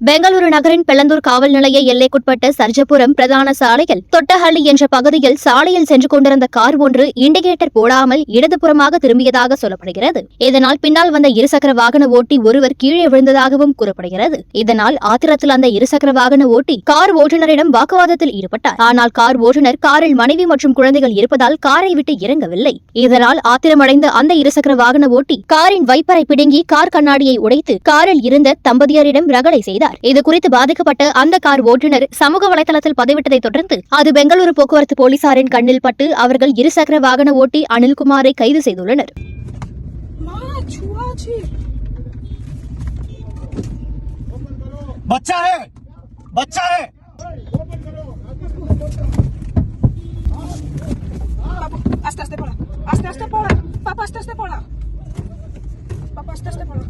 பெங்களூரு நகரின் பெலந்தூர் காவல் நிலைய எல்லைக்குட்பட்ட சர்ஜபுரம் பிரதான சாலையில் தொட்டஹள்ளி என்ற பகுதியில் சாலையில் சென்று கொண்டிருந்த கார் ஒன்று இண்டிகேட்டர் போடாமல் இடதுபுறமாக திரும்பியதாக சொல்லப்படுகிறது. இதனால் பின்னால் வந்த இருசக்கர வாகன ஓட்டி ஒருவர் கீழே விழுந்ததாகவும் கூறப்படுகிறது. இதனால் ஆத்திரத்தில் அந்த இருசக்கர வாகன ஓட்டி கார் ஓட்டுநரிடம் வாக்குவாதத்தில் ஈடுபட்டார். ஆனால் கார் ஓட்டுநர் காரில் மனைவி மற்றும் குழந்தைகள் இருப்பதால் காரை விட்டு இறங்கவில்லை. இதனால் ஆத்திரமடைந்த அந்த இருசக்கர வாகன ஓட்டி காரின் வைப்பரை பிடுங்கி கார் கண்ணாடியை உடைத்து காரில் இருந்த தம்பதியரிடம் ரகளை செய்தார். இதுகுறித்து பாதிக்கப்பட்ட அந்த கார் ஓட்டுநர் சமூக வலைதளத்தில் பதிவிட்டதை தொடர்ந்து அது பெங்களூரு போக்குவரத்து போலீசாரின் கண்ணில் பட்டு அவர்கள் இருசக்கர வாகன ஓட்டி அனில்குமாரை கைது செய்துள்ளனர். Hasta este pola. Papá, hasta este pola.